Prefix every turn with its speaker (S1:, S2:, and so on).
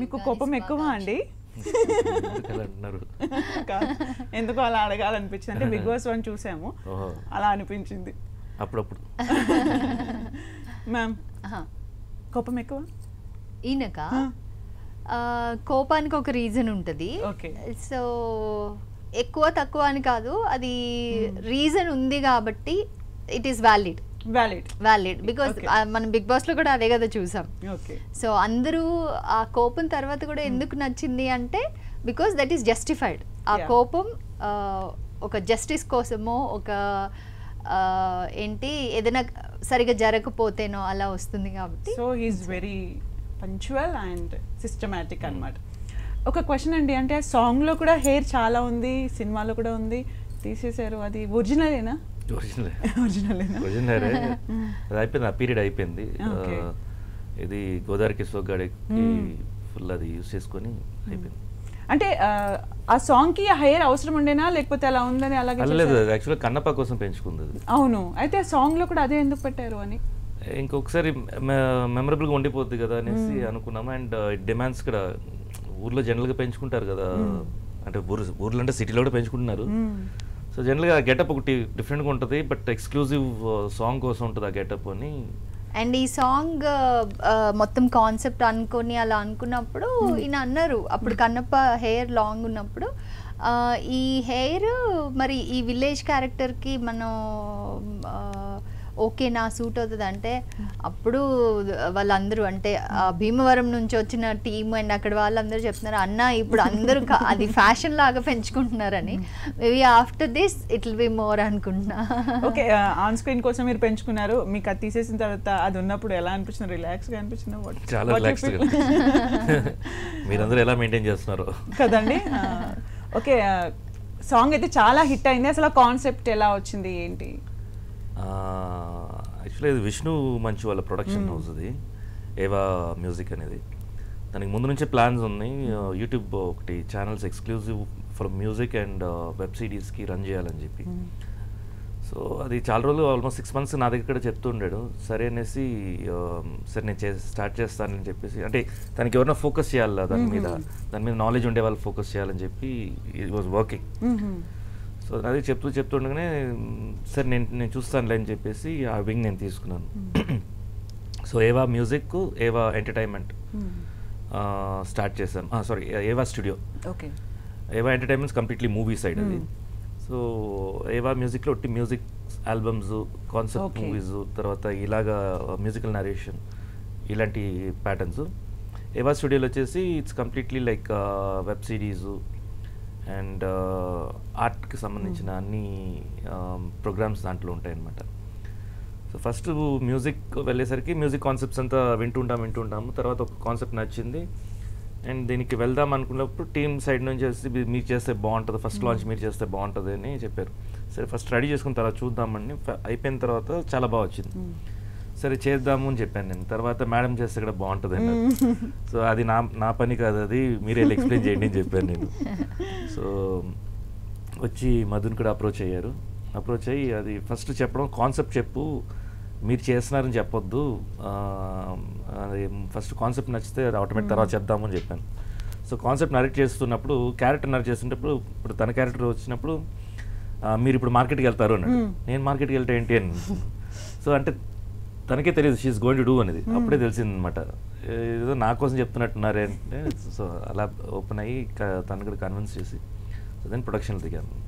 S1: మీకు కోపం ఎక్కువ అండి? ఎందుకు అలా అడగాలనిపించింది అంటే బిగ్ బాస్ 1 చూసాము, అలా అనిపించింది
S2: అప్పుడప్పుడు.
S1: మ్యామ్ కోపం ఎక్కువ?
S3: ఈయనక కోపానికి ఒక రీజన్ ఉంటుంది. సో ఎక్కువ తక్కువ అని కాదు, అది రీజన్ ఉంది కాబట్టి ఇట్ ఈస్ వ్యాలిడ్ బికాస్ మనం బిగ్ బాస్ లో కూడా అదే కదా చూసాం. సో అందరూ ఆ కోపం తర్వాత కూడా ఎందుకు నచ్చింది అంటే బికాస్ దట్ ఈస్ జస్టిఫైడ్. ఆ కోపం ఒక జస్టిస్ కోసమో, ఒక ఏంటి ఏదైనా సరిగా జరగకపోతేనో అలా వస్తుంది కాబట్టి.
S1: So he's very punctual and systematic అన్నమాట. ఒక క్వశ్చన్ అండి, అంటే సాంగ్ లో కూడా హెయిర్ చాలా ఉంది, సినిమాలో కూడా ఉంది, తీసేశారు, అది ఒరిజినలేనా?
S2: ఒరిజినల్ అది అయిపోయింది, ఆ పీరియడ్ అయిపోయింది. ఇది గోదావరికి సోగ్గాడికి ఫుల్ అది యూస్ చేసుకొని అయిపోయింది.
S1: అంటే ఆ సాంగ్ కి హెయిర్ అవసరం ఉండేనా లేకపోతే అలా ఉందని? అలాగే
S2: లేదు, యాక్చువల్గా కన్నప్ప కోసం పెంచుకుంది.
S1: అవును, అయితే సాంగ్ లో కూడా అదే ఎందుకు పెట్టారు అని
S2: ఇంకొకసారి మెమరబుల్గా ఉండిపోద్ది కదా అనేసి అనుకున్నాము. అండ్ ఇట్ డిమాండ్స్ కూడా ఊర్లో జనరల్గా పెంచుకుంటారు కదా, అంటే ఊర్లో అంటే సిటీలో కూడా పెంచుకుంటున్నారు. సో జనరల్గా గెటప్ ఒకటి డిఫరెంట్గా ఉంటుంది, బట్ ఎక్స్క్లూజివ్ సాంగ్ కోసం ఉంటుంది ఆ గెటప్ అని.
S3: అండ్ ఈ సాంగ్ మొత్తం కాన్సెప్ట్ అనుకొని అలా అనుకున్నప్పుడు ఈయన అన్నారు, అప్పుడు కన్నప్ప హెయిర్ లాంగ్ ఉన్నప్పుడు ఈ హెయిర్ మరి ఈ విలేజ్ క్యారెక్టర్కి మనం ఓకే నా సూట్ అవుతుంది అంటే, అప్పుడు వాళ్ళందరూ అంటే భీమవరం నుంచి వచ్చిన టీమ్ అండ్ అక్కడ వాళ్ళందరూ చెప్తున్నారు అన్న ఇప్పుడు అందరూ అది ఫ్యాషన్ లాగా పెంచుకుంటున్నారని. Maybe after this it will be more అనుకుంటున్నా.
S1: ఓకే, ఆన్ స్క్రీన్ కోసం మీరు పెంచుకున్నారు, మీకు అది తీసేసిన తర్వాత అది ఉన్నప్పుడు ఎలా అనిపించింది? రిలాక్స్గా అనిపించిందా?
S2: చాలా రిలాక్స్గా. మీరందరూ ఎలా మెయింటైన్ చేస్తున్నారు
S1: కదండి. ఓకే, సాంగ్ అయితే చాలా హిట్ అయింది, అసలు కాన్సెప్ట్ ఎలా వచ్చింది ఏంటి?
S2: యాక్చువల్లీ ఇది విష్ణు మంచు వాళ్ళ ప్రొడక్షన్ హౌస్, అది ఏవా మ్యూజిక్ అనేది. దానికి ముందు నుంచే ప్లాన్స్ ఉన్నాయి, యూట్యూబ్ ఒకటి channels exclusive for music and web సిరీస్కి రన్ చేయాలని చెప్పి. సో అది చాలా రోజులు ఆల్మోస్ట్ 6 months నా దగ్గర చెప్తుండాడు. సరే అనేసి సరే నేను స్టార్ట్ చేస్తానని చెప్పేసి, అంటే తనకి ఎవరైనా ఫోకస్ చేయాలి దాని మీద నాలెడ్జ్ ఉండే వాళ్ళు ఫోకస్ చేయాలని చెప్పి ఇట్ వాజ్ వర్కింగ్. సో అది చెప్తుండగానే సరే నేను చూస్తానులే అని చెప్పేసి ఆ వింగ్ నేను తీసుకున్నాను. సో ఏవా మ్యూజిక్, ఏవా ఎంటర్టైన్మెంట్ స్టార్ట్ చేశాను. సారీ, ఏవా స్టూడియో. ఏవా ఎంటర్టైన్మెంట్స్ కంప్లీట్లీ మూవీ సైడ్ అది. సో ఏవా మ్యూజిక్లో ఒట్టి మ్యూజిక్ ఆల్బమ్స్, కాన్సెప్ట్ మూవీస్, తర్వాత ఇలాగా మ్యూజికల్ నరేషన్, ఇలాంటి ప్యాటర్న్స్. ఏవా స్టూడియోలో వచ్చేసి it's completely like web series and ఆర్ట్కి సంబంధించిన అన్ని ప్రోగ్రామ్స్ దాంట్లో ఉంటాయి అన్నమాట. సో ఫస్ట్ మ్యూజిక్ వెళ్ళేసరికి మ్యూజిక్ కాన్సెప్ట్స్ అంతా వింటుంటాము. తర్వాత ఒక కాన్సెప్ట్ నచ్చింది అండ్ దీనికి వెళ్దాం అనుకున్నప్పుడు టీమ్ సైడ్ నుంచి వచ్చి మీరు చేస్తే బాగుంటుంది, ఫస్ట్ లాంచ్ మీరు చేస్తే బాగుంటుంది అని చెప్పారు. సరే ఫస్ట్ రెడీ చేసుకున్న తర్వాత చూద్దామని అయిపోయిన తర్వాత చాలా బాగా వచ్చింది. సరే చేద్దాము అని చెప్పాను నేను. తర్వాత మేడం చేస్తే కూడా బాగుంటుంది అన్నారు. సో అది నా పని కాదు, అది మీరే ఎక్స్ప్లెయిన్ చేయండి అని చెప్పాను నేను. సో వచ్చి మధుని కూడా అప్రోచ్ అయ్యి అది ఫస్ట్ చెప్పడం, కాన్సెప్ట్ చెప్పు, మీరు చేస్తున్నారని చెప్పొద్దు, అది ఫస్ట్ కాన్సెప్ట్ నచ్చితే అది ఆటోమేటిక్ తర్వాత చెప్దాము అని చెప్పాను. సో కాన్సెప్ట్ నరేట్ చేస్తున్నప్పుడు, క్యారెక్టర్ నరేట్ చేస్తున్నప్పుడు, ఇప్పుడు తన క్యారెక్టర్ వచ్చినప్పుడు మీరు ఇప్పుడు మార్కెట్కి వెళ్తారు అన్నాడు. నేను మార్కెట్కి వెళ్తే ఏంటి అని. సో అంటే తనకే తెలియదు షీఈస్ గోయింగ్ టు డూ అనేది. అప్పుడే తెలిసింది అనమాట, ఏదో నా కోసం చెప్తున్నట్టున్నారే అంటే. సో అలా ఓపెన్ అయ్యి తను కూడా కన్విన్స్ చేసి సో దెన్ ప్రొడక్షన్లో దిగాను.